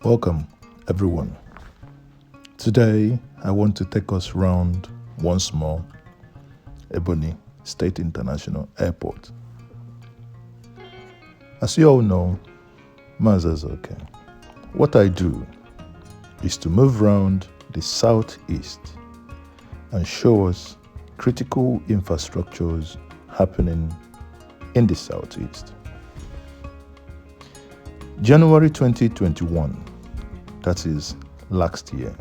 Welcome, everyone. Today, I want to take us round once more Ebonyi State International Airport. As you all know, Mazazoke, what I do is to move round the southeast and show us critical infrastructures happening in the southeast. January 2021, that is last year,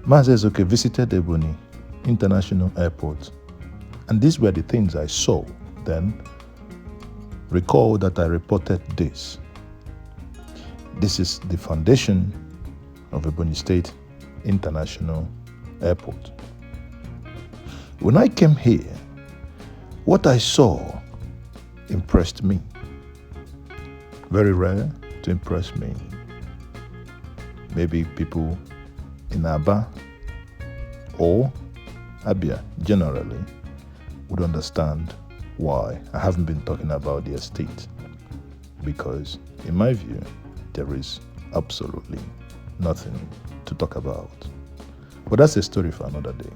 Mazazoke visited Ebonyi International Airport, and these were the things I saw then. Recall that I reported this. This is the foundation of Ebonyi State International Airport. When I came here, what I saw impressed me. Very rare to impress me. Maybe people in Aba or Abia generally would understand why I haven't been talking about the estate, because in my view there is absolutely nothing to talk about. But that's a story for another day.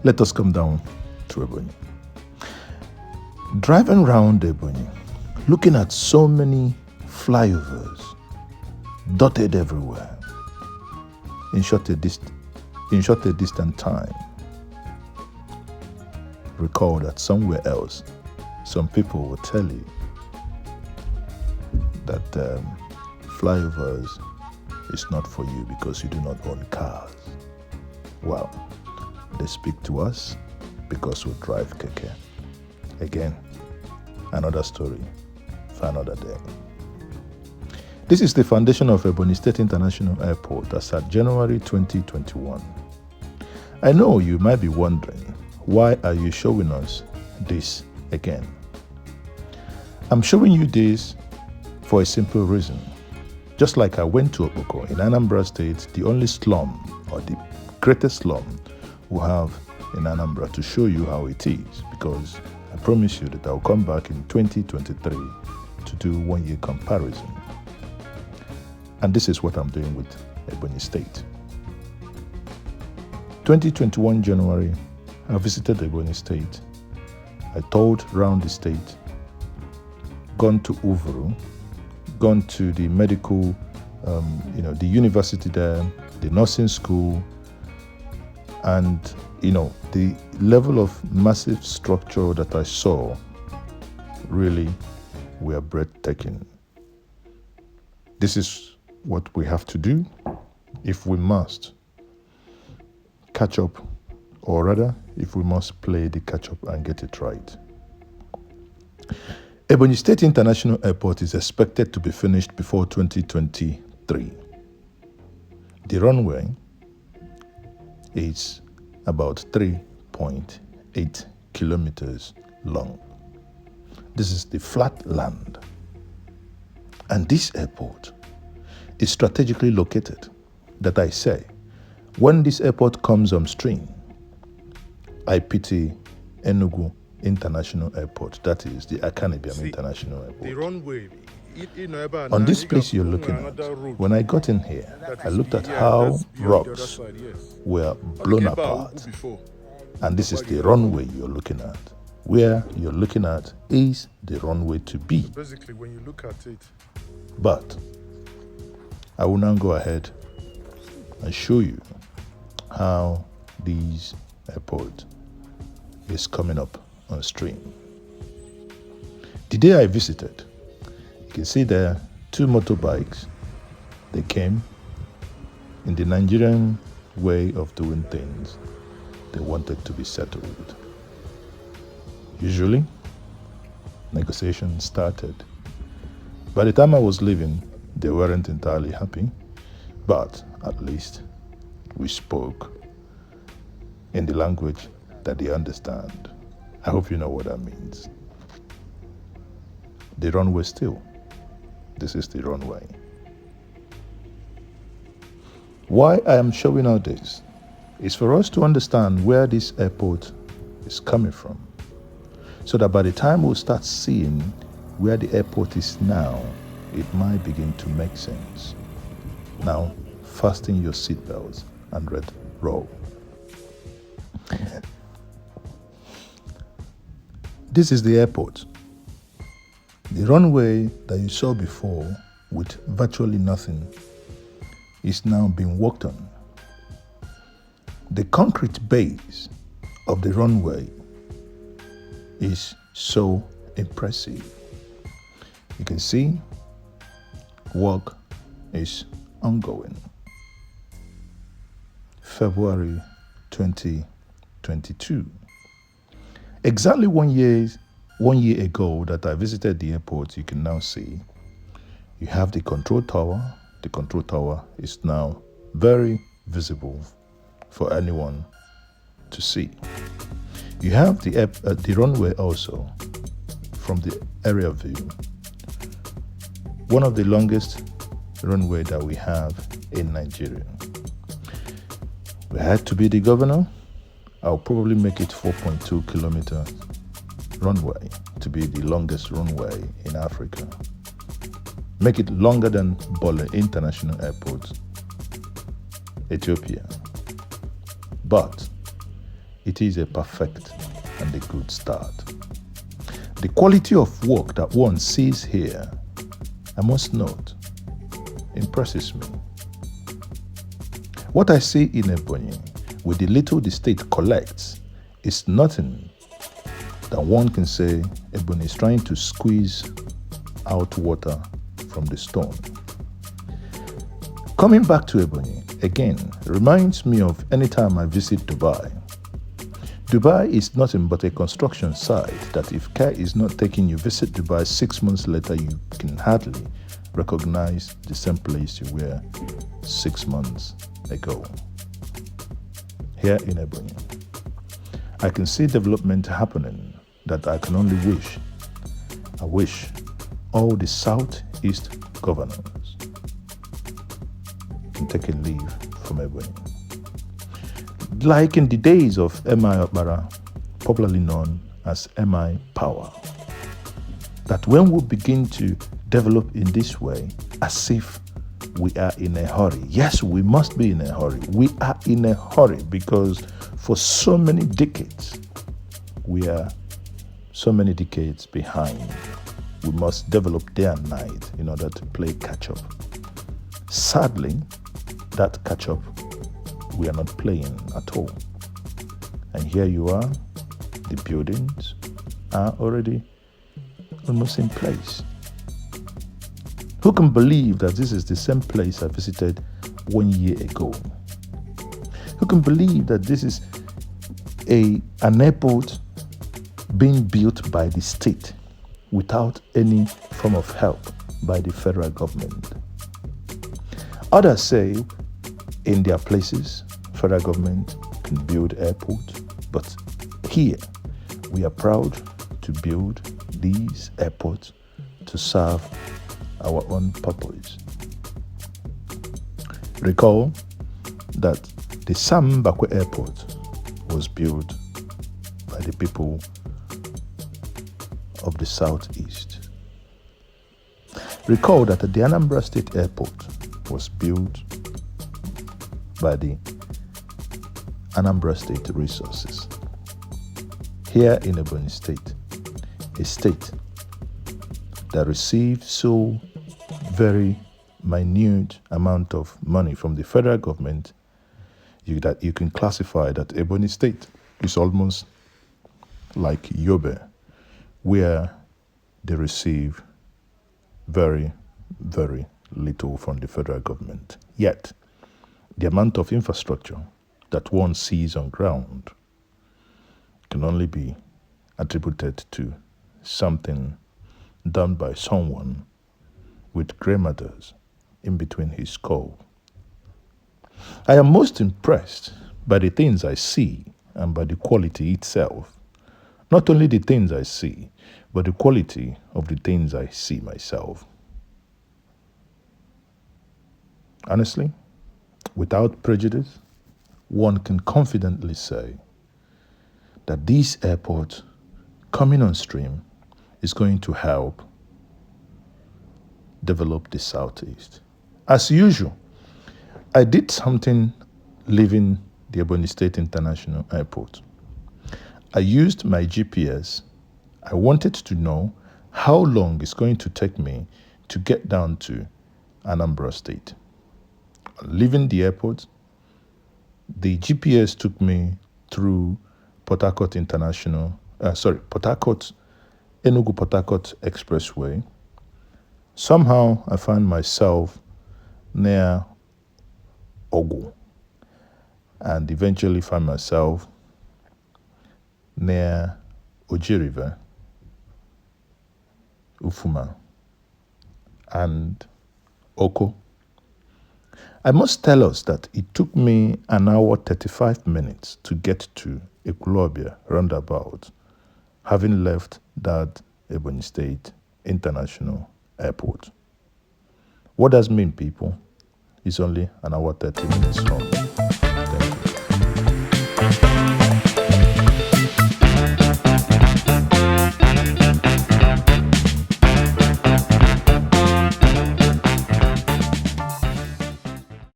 Let us come down to Ebonyi. Driving around Ebonyi, looking at so many flyovers dotted everywhere in short a distant time. Recall that somewhere else, some people will tell you that flyovers is not for you because you do not own cars. Well, they speak to us because we drive keke. Again, another story for another day. This is the foundation of Ebonyi State International Airport as at January 2021. I know you might be wondering, why are you showing us this again? I'm showing you this for a simple reason. Just like I went to Oboko in Anambra State, the only slum or the greatest slum we have in Anambra, to show you how it is, because I promise you that I'll come back in 2023 to do 1 year comparison. And this is what I'm doing with Ebonyi State. 2021 January, I visited Ebonyi State. I toured around the state, gone to Uvuru, gone to the medical, the university there, the nursing school, and, the level of massive structure that I saw really were breathtaking. This is what we have to do if we must catch up, or rather, if we must play the catch up and get it right. Ebonyi State International Airport is expected to be finished before 2023. The runway is about 3.8 kilometers long. This is the flat land. And this airport is strategically located. That I say, when this airport comes on stream, I pity Enugu International Airport, that is the Akanibiam International Airport. The runway, on this place you're looking at, when I got in here, I looked at how rocks were blown apart. And this is the runway you're looking at. Where you're looking at is the runway to be. So basically, when you look at it. But I will now go ahead and show you how this airport is coming up on stream. The day I visited, you can see there 2 motorbikes. They came in the Nigerian way of doing things. They wanted to be settled. Usually, negotiations started. By the time I was leaving, they weren't entirely happy, but at least we spoke in the language that they understand. I hope you know what that means. The runway still. This is the runway. Why I am showing all this is for us to understand where this airport is coming from, so that by the time we'll start seeing where the airport is now, it might begin to make sense. Now, fasten your seatbelts and roll. This is the airport. The runway that you saw before with virtually nothing is now being worked on. The concrete base of the runway is so impressive. You can see work is ongoing. February 2022. Exactly 1 year ago that I visited the airport, you can now see you have the control tower. The control tower is now very visible for anyone to see. You have the runway also from the aerial view. One of the longest runway that we have in Nigeria. If I had to be the governor, I'll probably make it 4.2 kilometer runway to be the longest runway in Africa. Make it longer than Bole International Airport, Ethiopia. But it is a perfect and a good start. The quality of work that one sees here, I must note, impresses me. What I see in Ebonyi, with the little the state collects, is nothing that one can say Ebonyi is trying to squeeze out water from the stone. Coming back to Ebonyi, again, reminds me of any time I visit Dubai. Dubai is nothing but a construction site that if care is not taken, you visit Dubai 6 months later, you can hardly recognize the same place you were 6 months ago. Here in Ebonyi, I can see development happening that I can only wish. I wish all the Southeast governors can take a leave from Ebonyi. Like in the days of M.I. Okpara, popularly known as M.I. Power, that when we begin to develop in this way, as if we are in a hurry. Yes, we must be in a hurry. We are in a hurry because for so many decades, we are so many decades behind. We must develop day and night in order to play catch up. Sadly, that catch up we are not playing at all. And here you are, the buildings are already almost in place. Who can believe that this is the same place I visited 1 year ago? Who can believe that this is an airport being built by the state without any form of help by the federal government? Others say in their places, federal government can build airports, but here we are proud to build these airports to serve our own purpose. Recall that the Sam Bakwe Airport was built by the people of the Southeast. Recall that the Anambra State Airport was built by the Anambra State Resources. Here in Ebonyi State, a state that received so very minute amount of money from the federal government, that you can classify that Ebonyi State is almost like Yobe, where they receive very, very little from the federal government. Yet, the amount of infrastructure that one sees on ground can only be attributed to something done by someone with grey matters in between his skull. I am most impressed by the things I see and by the quality itself. Not only the things I see, but the quality of the things I see myself. Honestly, without prejudice, one can confidently say that this airport coming on stream is going to help develop the Southeast. As usual, I did something leaving the Ebonyi State International Airport. I used my GPS. I wanted to know how long it's going to take me to get down to Anambra State. Leaving the airport, the GPS took me through Port Harcourt Port Harcourt, Enugu Port Harcourt Expressway. Somehow I found myself near Ogu and eventually found myself near Oji River, Ufuma, and Oko. I must tell us that it took me an hour 35 minutes to get to Ekulobia roundabout, having left that Ebonyi State International Airport. What does mean, people? It's only an hour 30 minutes home.